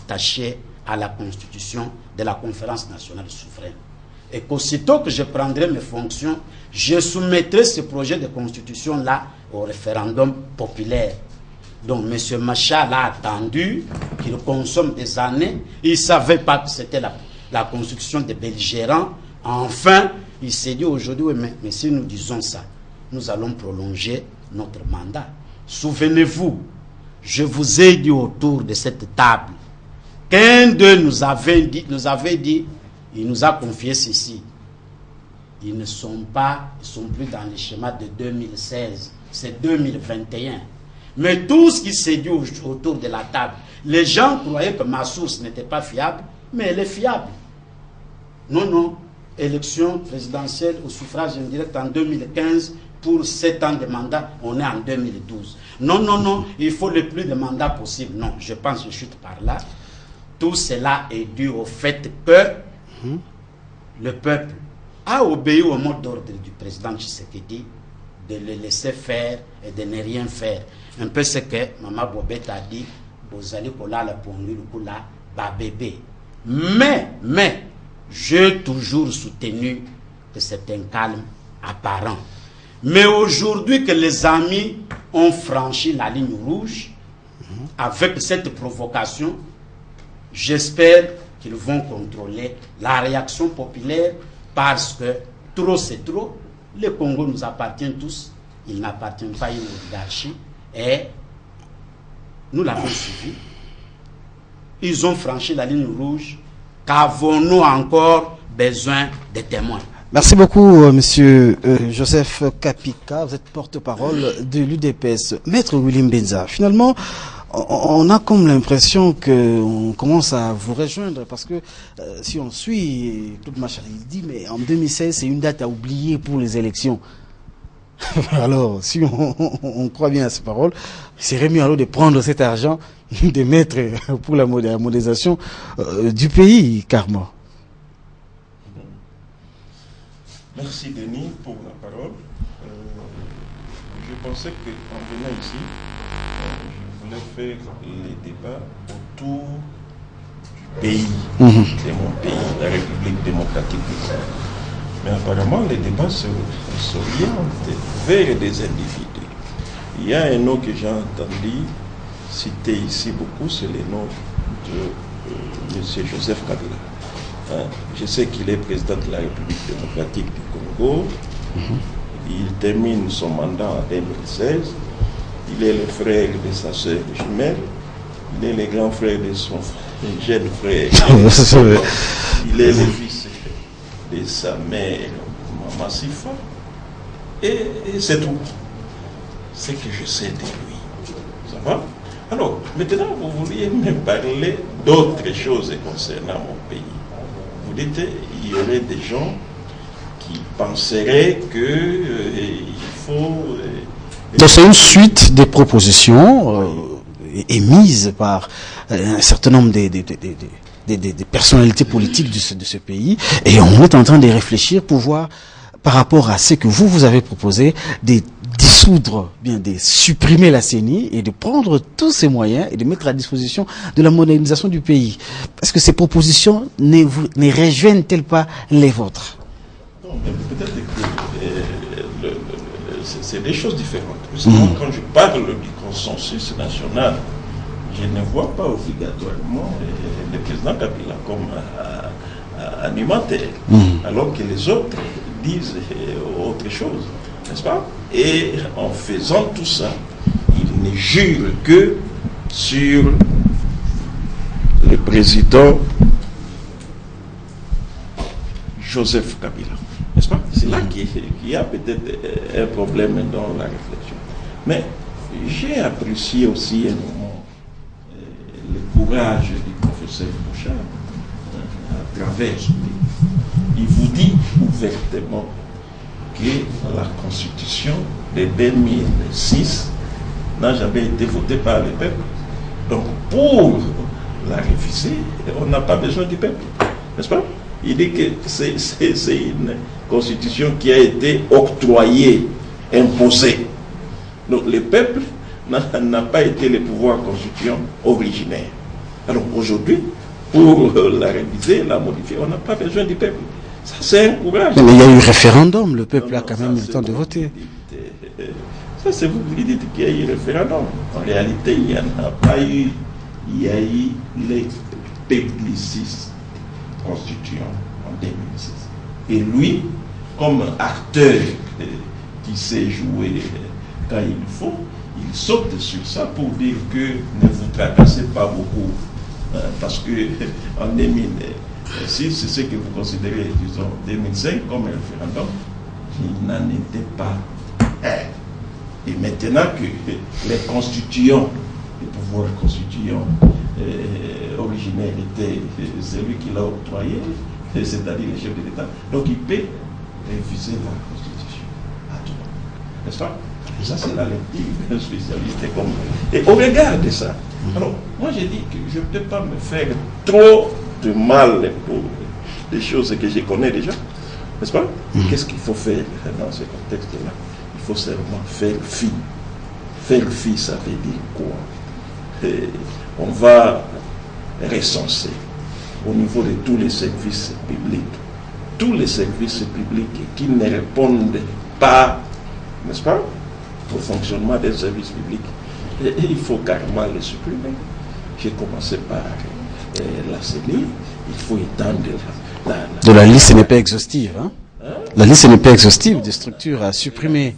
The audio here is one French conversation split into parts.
attaché à la constitution de la conférence nationale souveraine. Et qu'aussitôt que je prendrai mes fonctions, je soumettrai ce projet de constitution-là au référendum populaire. Donc M. Machal a attendu, qu'il consomme des années. Il ne savait pas que c'était la constitution des belligérants. Enfin, il s'est dit aujourd'hui, oui, mais si nous disons ça, nous allons prolonger notre mandat. Souvenez-vous, je vous ai dit autour de cette table qu'un d'eux nous avait dit, il nous a confié ceci. Ils ne sont plus dans le schéma de 2016, c'est 2021. Mais tout ce qui s'est dit autour de la table, les gens croyaient que ma source n'était pas fiable, mais elle est fiable. Non, élection présidentielle au suffrage indirect en 2015 pour 7 ans de mandat, on est en 2012. Non, il faut le plus de mandats possible. Non, je pense que je chute par là. Tout cela est dû au fait que le peuple a obéi au mot d'ordre du président Tshisekedi de le laisser faire et de ne rien faire. Un peu ce que Maman Bobette a dit, Bozali Kola la Pongi Lukula, ba bébé. Mais, j'ai toujours soutenu que c'est un calme apparent. Mais aujourd'hui que les amis ont franchi la ligne rouge, avec cette provocation, j'espère qu'ils vont contrôler la réaction populaire parce que trop c'est trop. Le Congo nous appartient tous, il n'appartient pas à une oligarchie et nous l'avons suivi. Ils ont franchi la ligne rouge. Qu'avons-nous encore besoin de témoins? Merci beaucoup, monsieur Joseph Kapika. Vous êtes porte-parole de l'UDPS. Maître Willy Benza, finalement, on a comme l'impression qu'on commence à vous rejoindre parce que si on suit toute ma charité, il dit mais en 2016 c'est une date à oublier pour les élections. Alors si on croit bien à ces paroles, il serait mieux alors de prendre cet argent, de mettre pour la modernisation du pays, Karma. Merci Denis pour la parole. Je pensais qu'en venant ici, je voulais faire les débats autour du pays, de mon pays, la République démocratique du Congo. Mais apparemment, les débats s'orientent vers des individus. Il y a un nom que j'ai entendu citer ici beaucoup, c'est le nom de M. Joseph Kabila. Je sais qu'il est président de la République démocratique du Congo. Il termine son mandat en 2016. Il est le frère de sa sœur jumelle. Il est le grand frère de son jeune frère. Il est le fils de sa mère, Maman Sifa. Et c'est tout. C'est que je sais de lui. Ça va? Alors, maintenant, vous vouliez me parler d'autres choses concernant mon pays. Vous dites qu'il y aurait des gens qui penseraient qu'il faut... Donc c'est une suite de propositions émises par un certain nombre de personnalités politiques de ce pays, et on est en train de réfléchir pour voir par rapport à ce que vous avez proposé, de dissoudre, bien de supprimer la CENI et de prendre tous ces moyens et de mettre à disposition de la modernisation du pays. Est-ce que ces propositions ne rejoignent-elles pas les vôtres? Non, mais peut-être que c'est des choses différentes. Justement, quand je parle du consensus national, je ne vois pas obligatoirement le président Kabila comme animateur, alors que les autres disent autre chose, n'est-ce pas? Et en faisant tout ça, il ne jure que sur le président Joseph Kabila, n'est-ce pas? C'est là qu'il y a peut-être un problème dans la réflexion. Mais j'ai apprécié aussi un moment le courage du professeur Bouchard à travers ce pays. Il vous dit ouvertement que la constitution de 2006 n'a jamais été votée par le peuple. Donc pour la réviser, on n'a pas besoin du peuple, n'est-ce pas? Il dit que c'est une constitution qui a été octroyée, imposée. Donc le peuple n'a pas été le pouvoir constituant originaire. Alors aujourd'hui, pour la réviser, la modifier, on n'a pas besoin du peuple. Ça, c'est un courage. Mais il y a eu référendum, le peuple a quand même eu le temps de voter. Ça, c'est vous qui dites qu'il y a eu référendum. En réalité, il n'y en a pas eu. Il y a eu les publicistes constituants en 2006. Et lui, comme acteur qui sait jouer quand il faut, il saute sur ça pour dire que ne vous tracassez pas beaucoup. Parce que en 2006, c'est ce que vous considérez, disons, 2005 comme un référendum, il n'en était pas un. Et maintenant que les constituants, les pouvoirs constituants originaires étaient celui qui l'a octroyé, c'est-à-dire le chef de l'État, donc il peut refuser la Constitution à tout moment. N'est-ce pas? Et ça, c'est la lecture d'un spécialiste comme. Et au regard de ça, alors, moi j'ai dit que je ne peux pas me faire trop de mal pour des choses que je connais déjà. N'est-ce pas? Qu'est-ce qu'il faut faire dans ce contexte-là? Il faut seulement faire fi. Faire fi, ça veut dire quoi? Et on va recenser au niveau de tous les services publics. Tous les services publics qui ne répondent pas, n'est-ce pas, au fonctionnement des services publics. Et il faut carrément les supprimer. J'ai commencé par la CENI, il faut étendre De la liste n'est pas exhaustive. Hein? La liste n'est pas exhaustive des structures à supprimer.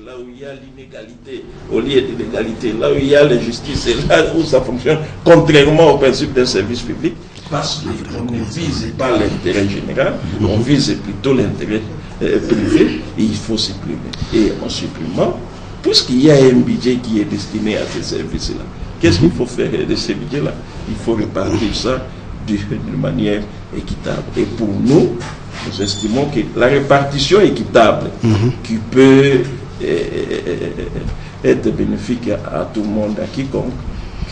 Là où il y a l'inégalité, au lieu de l'égalité, là où il y a l'injustice, c'est là où ça fonctionne, contrairement au principe d'un service public, parce qu'on ne vise pas l'intérêt général, on vise plutôt l'intérêt privé, et il faut supprimer. Et en supprimant, puisqu'il y a un budget qui est destiné à ces services-là, qu'est-ce qu'il faut faire de ces budgets-là? Il faut répartir ça d'une manière équitable. Et pour nous, nous estimons que la répartition équitable qui peut être bénéfique à tout le monde, à quiconque,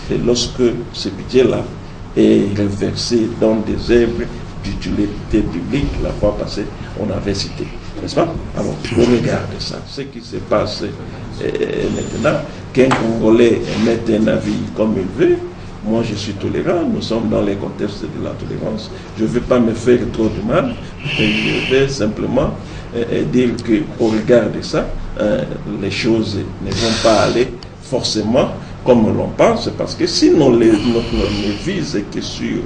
c'est lorsque ce budget-là est reversé dans des œuvres d'utilité publique. La fois passée, on avait cité, n'est-ce pas? Alors, on regarde ça, ce qui se passe maintenant, qu'un Congolais mette un avis comme il veut. Moi, je suis tolérant, nous sommes dans les contextes de la tolérance. Je ne veux pas me faire trop de mal, je vais simplement dire qu'au regard de ça, les choses ne vont pas aller forcément comme l'on pense, parce que sinon, on ne vise que sur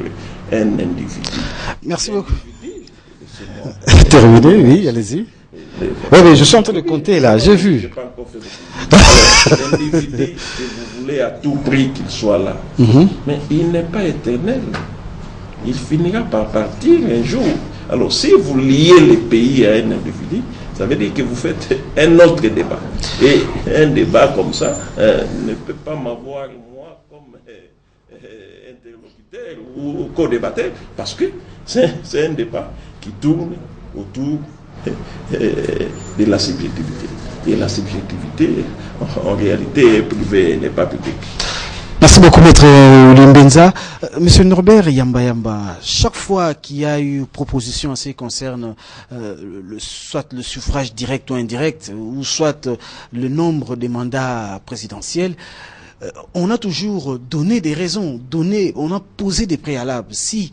un individu. Merci beaucoup. Terminé, oui, allez-y. Oui, je suis en train de compter là, j'ai vu. L'individu que vous voulez à tout prix qu'il soit là, mais il n'est pas éternel. Il finira par partir un jour. Alors, si vous liez les pays à un individu, ça veut dire que vous faites un autre débat. Et un débat comme ça ne peut pas m'avoir, moi, comme interlocuteur ou co-débatteur, parce que c'est un débat qui tourne autour de la subjectivité. Et la subjectivité, en réalité, est privée, n'est pas publique. Merci beaucoup, Maître Limbenza. Monsieur Norbert Yamba, chaque fois qu'il y a eu proposition en ce qui concerne soit le suffrage direct ou indirect, ou soit le nombre de mandats présidentiels, on a toujours donné des raisons, on a posé des préalables. Si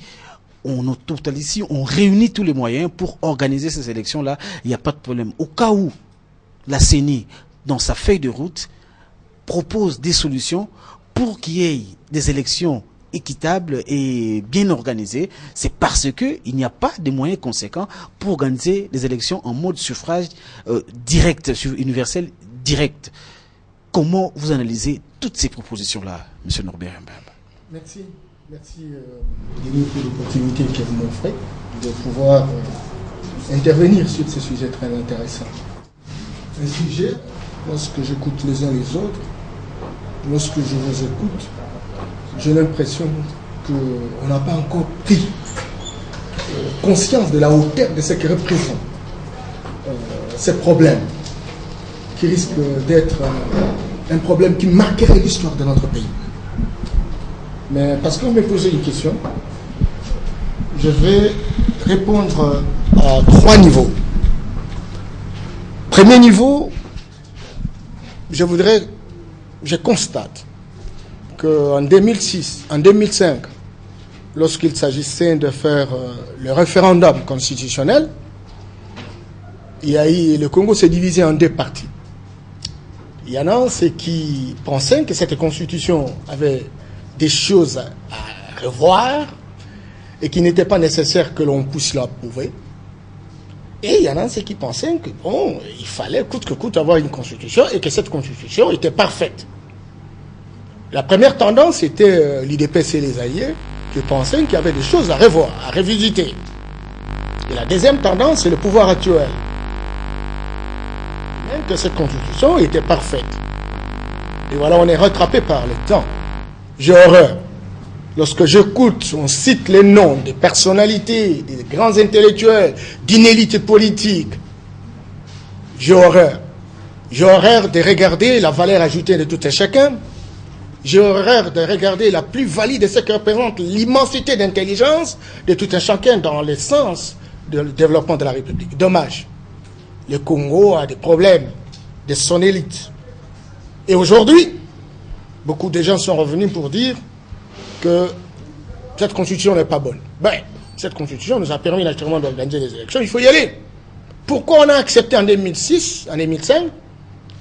on totalise, si on réunit tous les moyens pour organiser ces élections-là, il n'y a pas de problème. Au cas où la CENI, dans sa feuille de route, propose des solutions pour qu'il y ait des élections équitables et bien organisées, c'est parce qu'il n'y a pas de moyens conséquents pour organiser des élections en mode suffrage direct, universel direct. Comment vous analysez toutes ces propositions-là, M. Norbert Mbamba? Merci. Merci Denis pour l'opportunité que vous m'offrez de pouvoir intervenir sur ce sujet très intéressant. Un sujet, lorsque j'écoute les uns les autres, lorsque je vous écoute, j'ai l'impression qu'on n'a pas encore pris conscience de la hauteur de ce que représentent ces problèmes, qui risquent d'être un problème qui marquerait l'histoire de notre pays. Mais parce qu'on m'a posé une question, je vais répondre à 3 niveaux. Premier niveau, je constate qu'en 2006, en 2005, lorsqu'il s'agissait de faire le référendum constitutionnel, le Congo s'est divisé en deux parties. Il y en a ceux qui pensaient que cette constitution avait des choses à revoir et qu'il n'était pas nécessaire que l'on puisse l'approuver. Et il y en a ceux qui pensaient que bon, il fallait coûte que coûte avoir une constitution et que cette constitution était parfaite. La première tendance était l'UDPS et les alliés qui pensaient qu'il y avait des choses à revoir, à revisiter. Et la deuxième tendance, c'est le pouvoir actuel. Même que cette constitution était parfaite. Et voilà, on est rattrapé par le temps. J'ai horreur. Lorsque j'écoute, on cite les noms des personnalités, des grands intellectuels, d'une élite politique, j'ai horreur. J'ai horreur de regarder la valeur ajoutée de tout un chacun. J'ai horreur de regarder la plus-value de ce que représente l'immensité d'intelligence de tout un chacun dans le sens du développement de la République. Dommage. Le Congo a des problèmes de son élite. Et aujourd'hui, beaucoup de gens sont revenus pour dire que cette constitution n'est pas bonne. Ben, cette constitution nous a permis naturellement d'organiser des élections, il faut y aller. Pourquoi on a accepté en 2006, en 2005,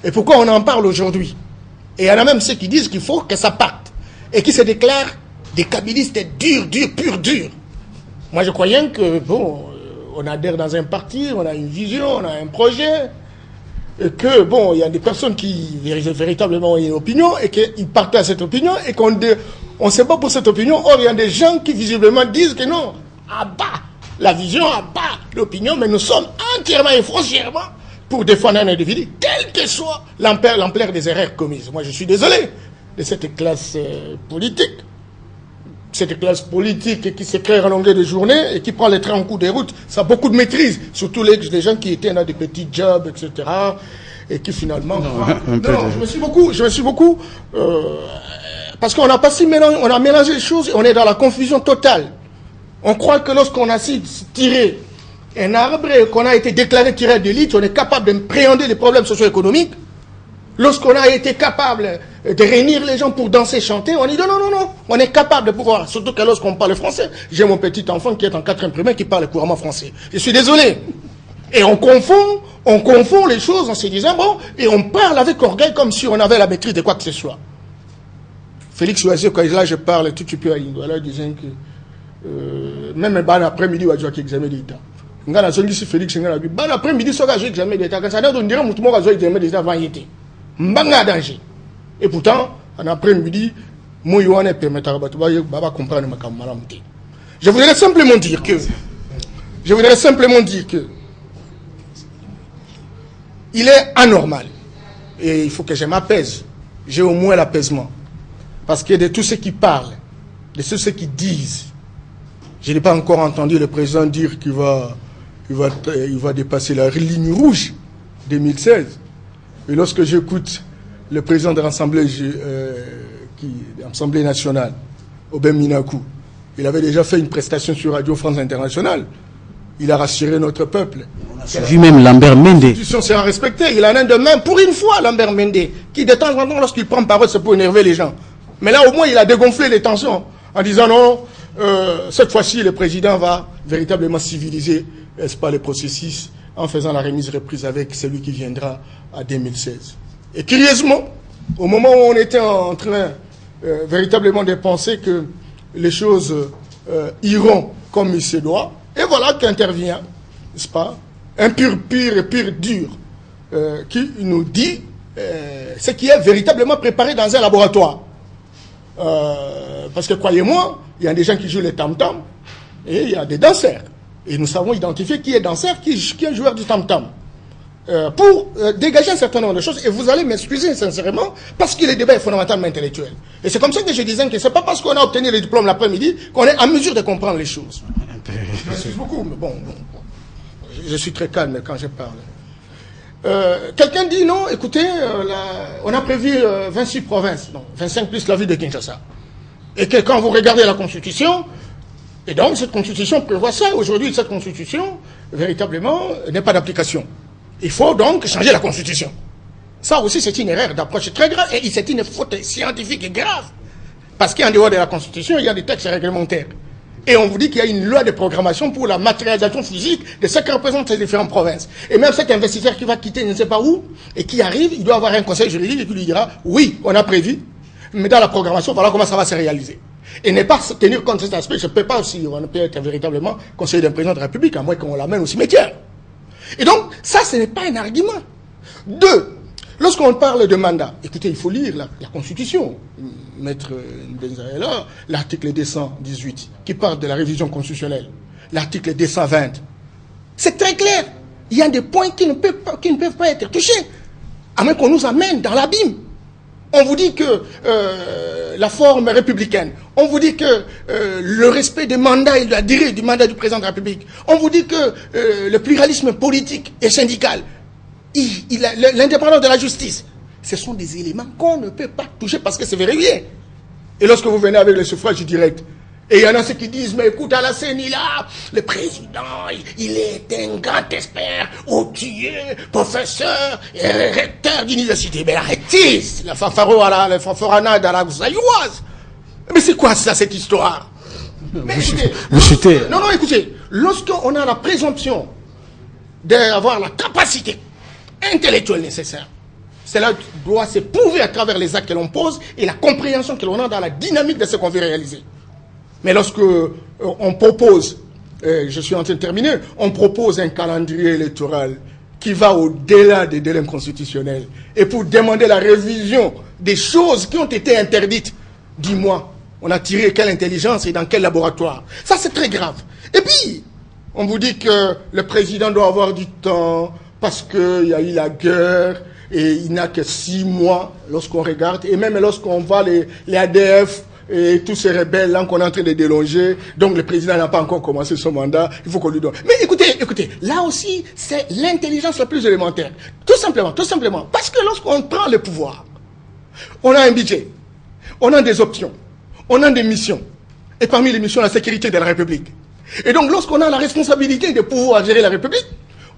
et pourquoi on en parle aujourd'hui? Et il y en a même ceux qui disent qu'il faut que ça parte, et qui se déclarent des kabylistes durs, purs durs. Moi je croyais que, bon, on adhère dans un parti, on a une vision, on a un projet, et que, bon, il y a des personnes qui véritablement ont une opinion, et qu'ils partagent cette opinion, et qu'on ne sait pas pour cette opinion. Or, il y a des gens qui visiblement disent que non, à bas la vision, à bas l'opinion, mais nous sommes entièrement et foncièrement pour défendre un individu, quelle que soit l'ampleur des erreurs commises. Moi, je suis désolé de cette classe politique. Cette classe politique qui s'éclaire à longueur de journée et qui prend les trains en cours de route, ça a beaucoup de maîtrise. Surtout les gens qui étaient dans des petits jobs, etc. Et qui finalement... Je me suis beaucoup... parce qu'on a passé, on a mélangé les choses et on est dans la confusion totale. On croit que lorsqu'on a tiré un arbre et qu'on a été déclaré tireur d'élite, on est capable de préhender les problèmes socio-économiques. Lorsqu'on a été capable de réunir les gens pour danser, chanter, on dit non, on est capable de pouvoir, surtout que lorsqu'on parle français. J'ai mon petit enfant qui est en 4e primaire qui parle couramment français. Je suis désolé. Et on confond les choses en se disant, bon, et on parle avec orgueil comme si on avait la maîtrise de quoi que ce soit. Félix Oisio, quand là je parle, tout tu peux aller, voilà, disant que même un bon après-midi, on va jouer examen d'État. On a dit Félix, on a dit, bon après-midi, on va jouer examen d'État. Quand ça on dirait que tout le monde va jouer examen d'État avant l'été. Mbanga danger. Et pourtant, en après-midi, moi, je permettre à comprendre ma camarade. Je voudrais simplement dire que il est anormal. Et il faut que je m'apaise. J'ai au moins l'apaisement. Parce que de tous ceux qui parlent, de tous ceux qui disent, je n'ai pas encore entendu le président dire qu'il va dépasser la ligne rouge 2016. Et lorsque j'écoute le président de l'Assemblée nationale, Obem Minakou, il avait déjà fait une prestation sur Radio France Internationale. Il a rassuré notre peuple. On a vu même Lambert Mende. L'institution sera respectée. Il en a de même, pour une fois, Lambert Mende, qui de temps en temps, lorsqu'il prend parole, c'est pour énerver les gens. Mais là, au moins, il a dégonflé les tensions en disant non, cette fois-ci, le président va véritablement civiliser, n'est-ce pas, le processus en faisant la remise-reprise avec celui qui viendra à 2016. Et curieusement, au moment où on était en train véritablement de penser que les choses iront comme il se doit, et voilà qu'intervient, n'est-ce pas, un pur dur qui nous dit ce qui est véritablement préparé dans un laboratoire. Parce que croyez-moi, il y a des gens qui jouent les tam-tam et il y a des danseurs. Et nous savons identifier qui est danseur, qui est joueur du tam-tam. Pour dégager un certain nombre de choses, et vous allez m'excuser sincèrement, parce que le débat est fondamentalement intellectuel. Et c'est comme ça que je disais que ce n'est pas parce qu'on a obtenu le diplôme l'après-midi qu'on est en mesure de comprendre les choses. Je m'excuse beaucoup, mais bon, je suis très calme quand je parle. Quelqu'un dit non, écoutez, on a prévu 26 provinces, non, 25 plus la ville de Kinshasa. Et que quand vous regardez la Constitution, et donc cette Constitution prévoit ça, aujourd'hui cette Constitution, véritablement, n'est pas d'application. Il faut donc changer la Constitution. Ça aussi c'est une erreur d'approche très grave, et c'est une faute scientifique grave Parce qu'en dehors de la Constitution, il y a des textes réglementaires. Et on vous dit qu'il y a une loi de programmation pour la matérialisation physique de ce que représentent ces différentes provinces. Et même cet investisseur qui va quitter je ne sais pas où, et qui arrive, il doit avoir un conseil juridique qui lui dira, oui, on a prévu, mais dans la programmation, voilà comment ça va se réaliser. Et ne pas tenir compte de cet aspect, je ne peux pas aussi, on peut être véritablement conseiller d'un président de la République, à moins qu'on l'amène au cimetière. Et donc, ça, ce n'est pas un argument. Deux, lorsqu'on parle de mandat, écoutez, il faut lire la Constitution. Maître Benzaïla, l'article 218, qui parle de la révision constitutionnelle. L'article 220. C'est très clair. Il y a des points qui ne peuvent pas être touchés, à moins qu'on nous amène dans l'abîme. On vous dit que la forme républicaine, on vous dit que le respect des mandats et de la durée du mandat du président de la République, on vous dit que le pluralisme politique et syndical, l'indépendance de la justice, ce sont des éléments qu'on ne peut pas toucher parce que c'est verrouillé. Et lorsque vous venez avec le suffrage direct, et il y en a ceux qui disent, mais écoute, à la CENI là, le président, il est un grand expert, outillé, professeur, recteur d'université. Mais arrêtez, la fanfarona dans la Zaïroise. Mais c'est quoi ça, cette histoire? Vous chutez. Non, écoutez, lorsqu'on a la présomption d'avoir la capacité intellectuelle nécessaire, cela doit se prouver à travers les actes que l'on pose et la compréhension que l'on a dans la dynamique de ce qu'on veut réaliser. Mais lorsque on propose, je suis en train de terminer, on propose un calendrier électoral qui va au-delà des délais constitutionnels et pour demander la révision des choses qui ont été interdites, dis-moi, on a tiré quelle intelligence et dans quel laboratoire? Ça, c'est très grave. Et puis, on vous dit que le président doit avoir du temps parce qu'il y a eu la guerre et il n'a que 6 mois lorsqu'on regarde. Et même lorsqu'on voit les ADF et tous ces rebelles là qu'on est en train de délonger, donc le président n'a pas encore commencé son mandat, il faut qu'on lui donne. Mais écoutez, là aussi, c'est l'intelligence la plus élémentaire. Tout simplement. Parce que lorsqu'on prend le pouvoir, on a un budget, on a des options, on a des missions. Et parmi les missions, la sécurité de la République. Et donc, lorsqu'on a la responsabilité de pouvoir gérer la République,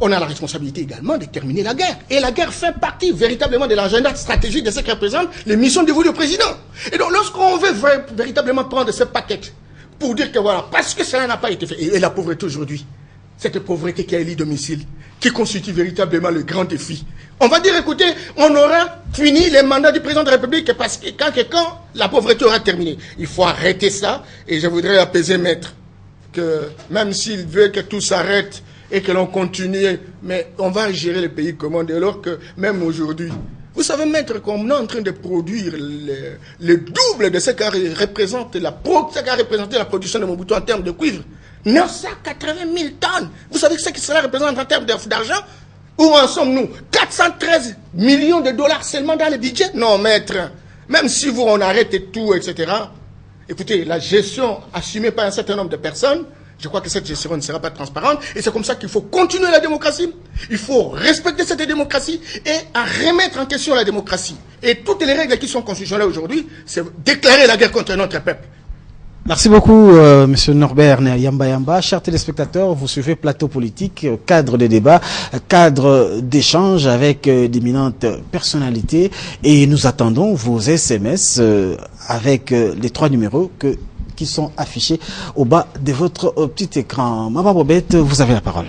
on a la responsabilité également de terminer la guerre. Et la guerre fait partie véritablement de l'agenda stratégique de ce qui représente les missions dévolues au président. Et donc, lorsqu'on veut véritablement prendre ce paquet pour dire que voilà, parce que cela n'a pas été fait, et la pauvreté aujourd'hui, cette pauvreté qui a élu domicile, qui constitue véritablement le grand défi. On va dire, écoutez, on aura fini les mandats du président de la République parce que quand la pauvreté aura terminé. Il faut arrêter ça, et je voudrais apaiser Maître, que même s'il veut que tout s'arrête, et que l'on continue, mais on va gérer le pays comment, dès lors que même aujourd'hui, vous savez, Maître, qu'on est en train de produire le double de ce qu'a représenté la production de Mobutu en termes de cuivre. 980 000 tonnes. Vous savez ce que cela représente en termes d'argent? Où en sommes-nous? 413 millions de dollars seulement dans le budget? Non, Maître, même si vous on arrête tout, etc., écoutez, la gestion assumée par un certain nombre de personnes, je crois que cette gestion ne sera pas transparente et c'est comme ça qu'il faut continuer la démocratie. Il faut respecter cette démocratie et à remettre en question la démocratie. Et toutes les règles qui sont constitutionnelles aujourd'hui, c'est déclarer la guerre contre notre peuple. Merci beaucoup, Monsieur Norbert Yamba. Chers téléspectateurs, vous suivez Plateau Politique, cadre de débat, cadre d'échange avec d'éminentes personnalités et nous attendons vos SMS avec les 3 numéros qui sont affichés au bas de votre petit écran. Maman Bobette, vous avez la parole.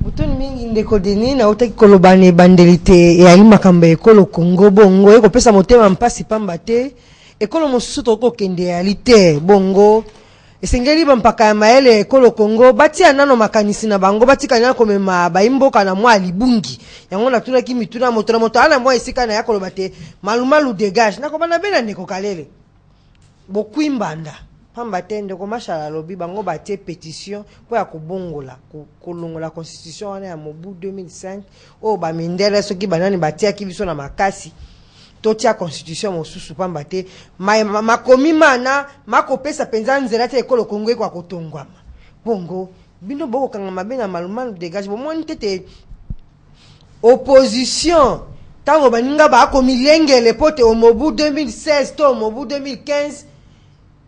Butoni mingi ndeko deni na utaki kolobane bandelite ya limakambe ekolo Kongo bongo eko pesa motema mpasi pamba te ekolo mosusu toko kende realite bongo esengeli bampaka ya maele ekolo Kongo batia nano makanisi na bango batika na komema baimboka na mwa libungi yango na tuna kimituna moto ana mwa esika na yakolo bate malumalu dégage na kobana bena ndeko kalele bokwimbanda pamba tende ko mashala lobi bango batie pétition po ya kobongola kolongola constitution wana ya mobu 2005 o ba mindele soki banani batia ki biso na makasi totia constitution mosusu pamba te makomi mana makopesa penza nzela te ekolo Kongo kwa kotongwama bongo bino boko kanga mabena malumalu dégage bomoni tete opposition tango baninga ba ko milengele pote o mobu 2016 to mobu 2015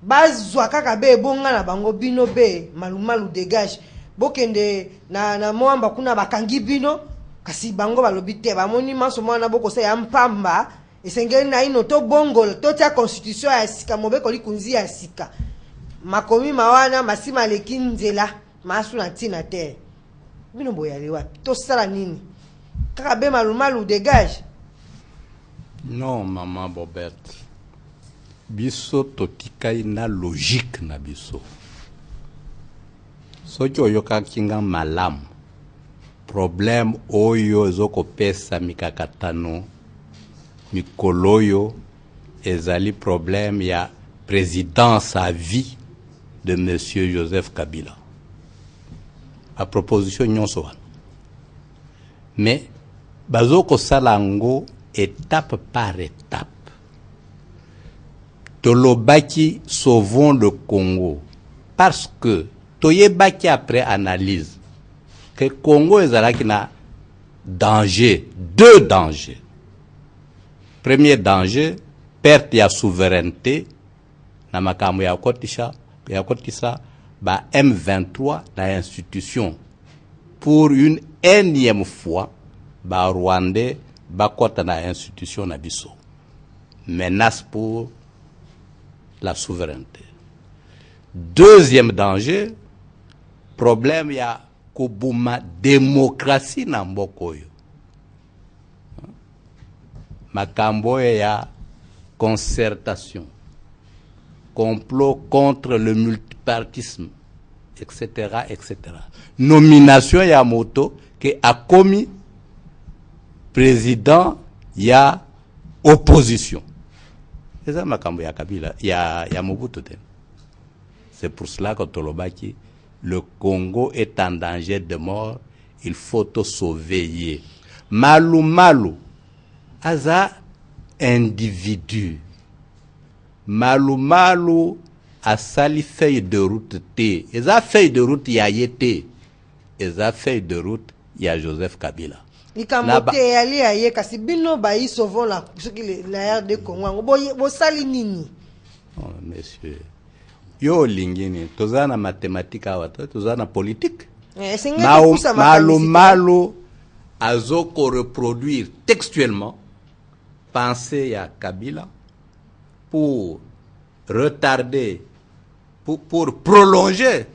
bazwa kaka be bonga na bango bino be malumalu dégage bokende na moamba kuna bakangi bino kasi bango balobi te bamoni maso mwana boko sa ya mpamba esengeli na ino to bongola to tia constitution ya sika mobeko likunzi ya sika makomi mawana masima leki nzela masu na tina te bino boyali wapi to sala nini kaka be malumalu dégage. Non maman Bobette, biso totikai na logique na biso soki oyokaki nga malamu problème oyo ezokopesa mikakatano mikolo oyo ezali problème ya présidence à vie de monsieur Joseph Kabila a proposition nyonso wana mais bazokosala yango étape par étape. Tolobaki sauvons le Congo parce que toyebaki après analyse que Congo ezalaki na danger, deux dangers. Premier danger, perte ya souveraineté na makambo ya kotisa ba M23 na institution pour une énième fois ba Rwandais bakota na institution na biso. Menace pour la souveraineté. Deuxième danger, problème ya kubuma démocratie na mbokoyo. Makambo ya concertation, complot contre le multipartisme, etc., etc. Nomination ya moto que a commis président ya opposition. C'est ça makambo ya Kabila, ya Mobutu. C'est pour cela que Tolobaki, le Congo est en danger de mort, il faut te sauver. Malu aza individu. Malu a sali feuille de route te. Eza feuille de route ya yete. Eza feuille de route ya Joseph Kabila. Ikamote yali aye kasi bino bayi sauvons la RD Congo. Bo sali nini? Oh, monsieur. Yo lingini, tozana mathématique awata, tozana politique. Malu azoko reproduire textuellement pensée à Kabila pour retarder, pour prolonger